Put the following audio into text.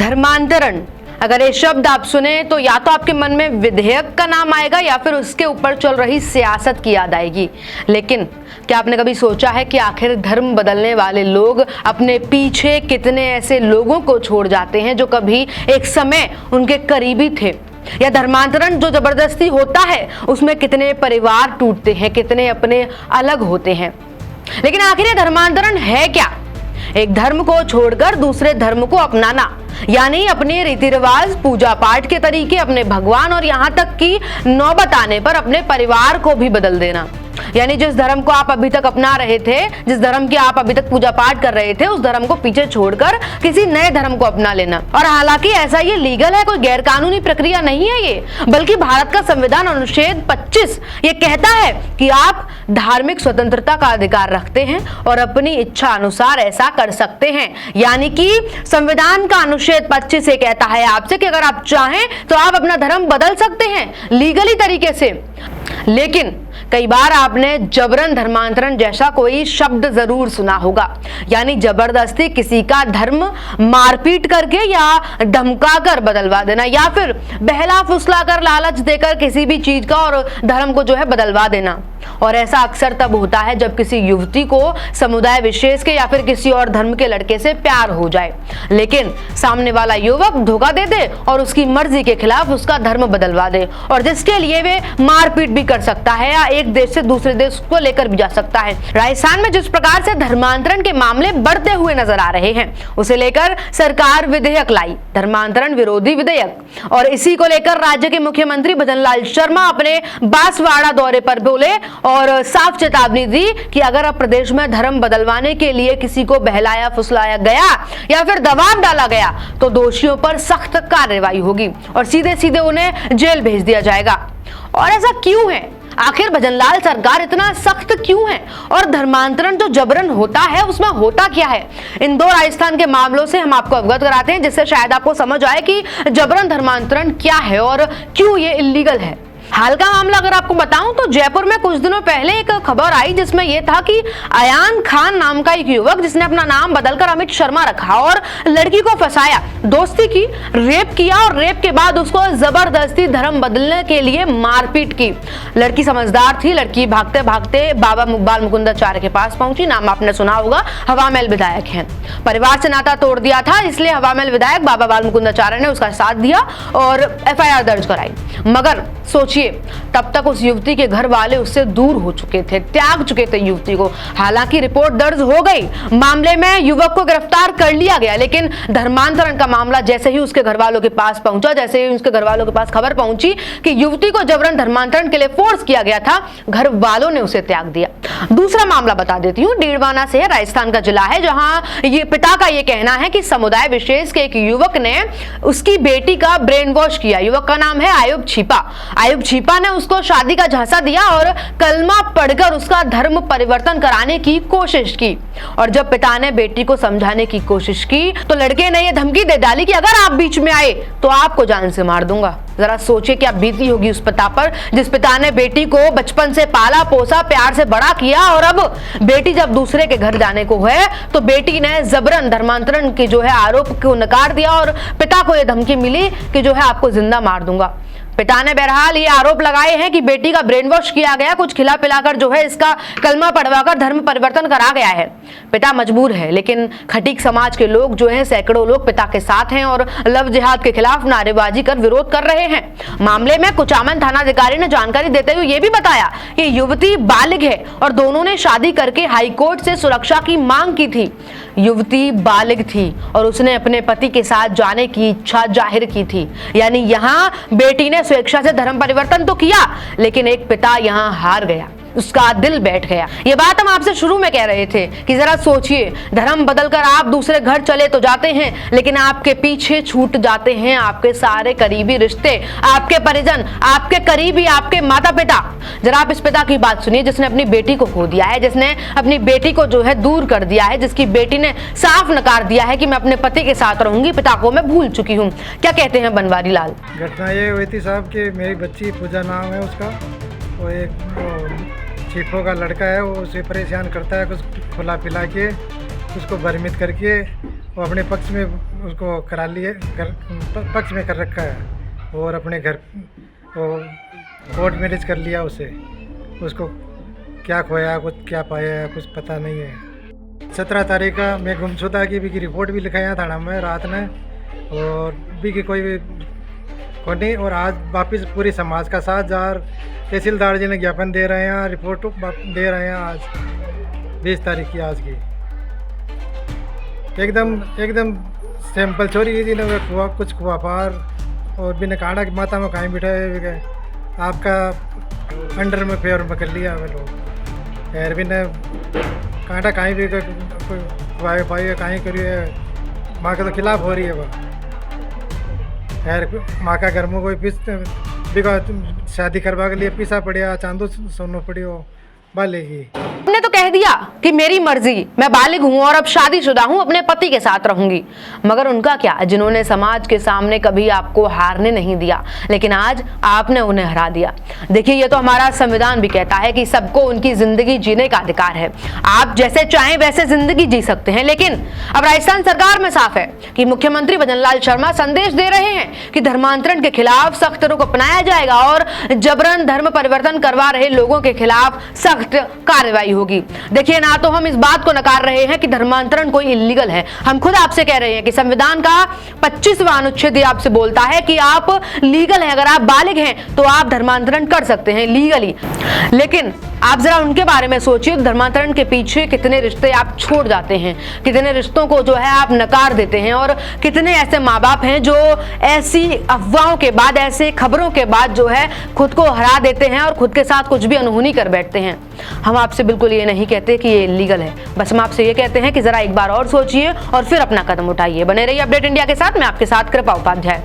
धर्मांतरण, अगर ये शब्द आप सुने तो या तो आपके मन में विधेयक का नाम आएगा या फिर उसके ऊपर चल रही सियासत की याद आएगी। लेकिन क्या आपने कभी सोचा है कि आखिर धर्म बदलने वाले लोग अपने पीछे कितने ऐसे लोगों को छोड़ जाते हैं जो कभी एक समय उनके करीबी थे? या धर्मांतरण जो जबरदस्ती होता है उसमें कितने परिवार टूटते हैं, कितने अपने अलग होते हैं? लेकिन आखिर ये धर्मांतरण है क्या? एक धर्म को छोड़कर दूसरे धर्म को अपनाना, यानी अपने रीति रिवाज, पूजा पाठ के तरीके, अपने भगवान और यहाँ तक कि नौबत आने पर अपने परिवार को भी बदल देना। यानी जिस धर्म को आप अभी तक अपना रहे थे, जिस धर्म की आप अभी तक पूजा पाठ कर रहे थे, उस धर्म को पीछे छोड़कर किसी नए धर्म को अपना लेना। और हालांकि ऐसा ये लीगल है, कोई गैर कानूनी प्रक्रिया नहीं है ये, बल्कि भारत का संविधान अनुच्छेद 25 ये कहता है कि आप धार्मिक स्वतंत्रता का अधिकार रखते हैं और अपनी इच्छा अनुसार ऐसा कर सकते हैं। यानी कि संविधान का अनुच्छेद 25 ये कहता है आपसे कि अगर आप चाहें तो आप अपना धर्म बदल सकते हैं लीगली तरीके से। लेकिन कई बार आपने जबरन धर्मांतरण जैसा कोई शब्द जरूर सुना होगा, यानी जबरदस्ती किसी का धर्म मारपीट करके या धमकाकर बदलवा देना, या फिर बहला फुसलाकर लालच देकर किसी भी चीज का और धर्म को जो है बदलवा देना। और ऐसा अक्सर तब होता है जब किसी युवती को समुदाय विशेष के या फिर किसी और धर्म के लड़के से प्यार हो जाए, लेकिन सामने वाला युवक धोखा दे दे और उसकी मर्जी के खिलाफ उसका धर्म बदलवा दे, और जिसके लिए वे मारपीट भी कर सकता है या एक देश से दूसरे देश को लेकर भी जा सकता है। राजस्थान में जिस प्रकार से धर्मांतरण के मामले बढ़ते हुए नजर आ रहे हैं, उसे लेकर सरकार विधेयक लाई, धर्मांतरण विरोधी विधेयक, और इसी को लेकर राज्य के मुख्यमंत्री भजनलाल शर्मा अपने बांसवाड़ा दौरे पर बोले और साफ चेतावनी दी कि अगर अब प्रदेश में धर्म बदलवाने के लिए किसी को बहलाया फुसलाया गया या फिर दबाव डाला गया तो दोषियों पर सख्त कार्रवाई होगी और सीधे सीधे उन्हें जेल भेज दिया जाएगा। और ऐसा क्यों है? आखिर भजनलाल सरकार इतना सख्त क्यों है? और धर्मांतरण जो जबरन होता है उसमें होता क्या है? इन दो राजस्थान के मामलों से हम आपको अवगत कराते हैं, जिससे शायद आपको समझ आए कि जबरन धर्मांतरण क्या है और क्यों ये इलीगल है। हाल का मामला अगर आपको बताऊं तो जयपुर में कुछ दिनों पहले एक खबर आई जिसमें यह था कि अयान खान नाम का एक युवक, जिसने अपना नाम बदलकर अमित शर्मा रखा और लड़की को फंसाया, दोस्ती की, रेप किया और रेप के बाद उसको जबरदस्ती धर्म बदलने के लिए मारपीट की। लड़की समझदार थी, लड़की भागते भागते बाबा बाल मुकुंदाचार्य के पास पहुंची। नाम आपने सुना होगा, हवामहल विधायक हैं। परिवार से नाता तोड़ दिया था, इसलिए हवामहल विधायक बाबा बाल मुकुंदाचार्य ने उसका साथ दिया और FIR दर्ज कराई। मगर सोचिए, तब तक उस युवती के घर वाले उससे दूर हो चुके थे, त्याग चुके थे युवती को। हालांकि रिपोर्ट दर्ज हो गई, मामले में युवक को गिरफ्तार कर लिया गया, लेकिन धर्मांतरण का मामला जैसे ही उसके घर वालों के पास पहुंचा, जैसे ही उसके घर वालों के पास खबर पहुंची कि युवती को जबरन धर्मांतरण के लिए फोर्स किया गया था, घर वालों ने उसे त्याग दिया। दूसरा मामला बता देती हूँ, डीडवाना से है, राजस्थान का जिला है, जहां ये पिता का ये कहना है कि समुदाय विशेष के एक युवक ने उसकी बेटी का ब्रेन वॉश किया। युवक का नाम है आयुब छिपा। आयुब छिपा ने उसको शादी का झांसा दिया और कलमा पढ़कर उसका धर्म परिवर्तन कराने की कोशिश की। और जब पिता ने बेटी को समझाने की कोशिश की तो लड़के ने यह धमकी दे डाली कि अगर आप बीच में आए तो आपको जान से मार दूंगा। जरा सोचिए क्या बीती होगी उस पिता पर, जिस पिता ने बेटी को बचपन से पाला पोसा, प्यार से बड़ा किया, और अब बेटी जब दूसरे के घर जाने को है तो बेटी ने जबरन धर्मांतरण के जो है आरोप को नकार दिया और पिता को यह धमकी मिली कि जो है आपको जिंदा मार दूंगा। पिता ने बहरहाल ये आरोप लगाए हैं कि बेटी का ब्रेन वॉश किया गया, कुछ खिला पिलाकर जो है इसका कलमा पढ़वाकर धर्म परिवर्तन करा गया है। पिता मजबूर है, लेकिन खटीक समाज के लोग जो हैं, सैकड़ों लोग पिता के साथ हैं और लव जिहाद के खिलाफ नारेबाजी कर विरोध कर रहे हैं। मामले में कुचामन थानाधिकारी ने जानकारी देते हुए ये भी बताया कि युवती बालिग है और दोनों ने शादी करके हाईकोर्ट से सुरक्षा की मांग की थी। युवती बालिग थी और उसने अपने पति के साथ जाने की इच्छा जाहिर की थी, यानी यहाँ बेटी ने स्वेच्छा से धर्म परिवर्तन तो किया, लेकिन एक पिता यहाँ हार गया, उसका दिल बैठ गया। ये बात हम आपसे शुरू में कह रहे थे कि जरा सोचिए, धर्म बदलकर आप दूसरे घर चले तो जाते हैं, लेकिन आपके पीछे छूट जाते हैं आपके सारे करीबी रिश्ते, आपके परिजन, आपके करीबी, आपके माता पिता। जरा आप इस पिता की बात सुनिए जिसने अपनी बेटी को खो दिया है, जिसने अपनी बेटी को जो है दूर कर दिया है, जिसकी बेटी ने साफ नकार दिया है कि मैं अपने पति के साथ रहूंगी, पिता को मैं भूल चुकी हूँ। क्या कहते हैं बनवारी लाल? घटना ये हुई थी साहब कि मेरी बच्ची पूजा नाम है उसका, वो एक छिपो का लड़का है, वो उसे परेशान करता है, कुछ खुला पिला के उसको भ्रमित करके वो अपने पक्ष में उसको करा लिए पक्ष में कर रखा है और अपने घर वो कोर्ट मैरिज कर लिया उसे। उसको क्या खोया कुछ क्या पाया कुछ पता नहीं है। 17 तारीख का मैं गुमशुदा की भी की रिपोर्ट भी लिखाया थाना में रात में और भी की कोई भी नहीं। और आज वापिस पूरी समाज का साथ जार तहसीलदार जी ने ज्ञापन दे रहे हैं, रिपोर्ट दे रहे हैं आज 20 तारीख की आज की। एकदम सैंपल चोरी की थी ना कुछ कुआपार और बिना कांडा की माता में कहीं बिठाए भी गए आपका अंडर में फेवर में कर लिया वे लोग यार भी न कांटा कहीं भी खुआए पाई कहीं करिए माँ के तो खिलाफ हो रही है वह यार। माँ का घर में कोई बिगा शादी करवा के लिए पीसा पड़िया चांदो सोनो पड़ियो बालेगी। हमने तो कह दिया कि मेरी मर्जी, मैं बालिग हूं और अब शादीशुदा हूं, अपने पति के साथ रहूंगी। मगर उनका क्या, जिन्होंने समाज के सामने कभी आपको हारने नहीं दिया, लेकिन आज आपने उन्हें हरा दिया। देखिए, ये तो हमारा संविधान भी कहता है कि सबको उनकी जिंदगी जीने का अधिकार है। आप जैसे चाहें वैसे जिंदगी जी सकते हैं। लेकिन अब राजस्थान सरकार में साफ है कि मुख्यमंत्री भजनलाल शर्मा संदेश दे रहे हैं कि धर्मांतरण के खिलाफ सख्त रुख अपनाया जाएगा और जबरन धर्म परिवर्तन करवा रहे लोगों के खिलाफ सख्त कार्रवाई होगी। देखिए, ना तो हम इस बात को नकार रहे हैं कि धर्मांतरण कोई इलीगल है। हम खुद आपसे कह रहे हैं कि संविधान का 25वां अनुच्छेद आपसे बोलता है कि आप लीगल हैं, अगर आप बालिग हैं तो आप धर्मांतरण कर सकते हैं लीगली। लेकिन आप जरा उनके बारे में सोचिए, धर्मांतरण के पीछे कितने रिश्ते आप छोड़ जाते हैं, कितने रिश्तों को जो है आप नकार देते हैं और कितने ऐसे माँ बाप हैं जो ऐसी अफवाहों के बाद, ऐसे खबरों के बाद जो है खुद को हरा देते हैं और खुद के साथ कुछ भी अनहोनी कर बैठते हैं। हम आपसे बिल्कुल ये नहीं कहते कि ये इलीगल है, बस हम आपसे ये कहते हैं कि जरा एक बार और सोचिए और फिर अपना कदम उठाइए। बने रहिए अपडेट इंडिया के साथ, मैं आपके साथ कृपा उपाध्याय।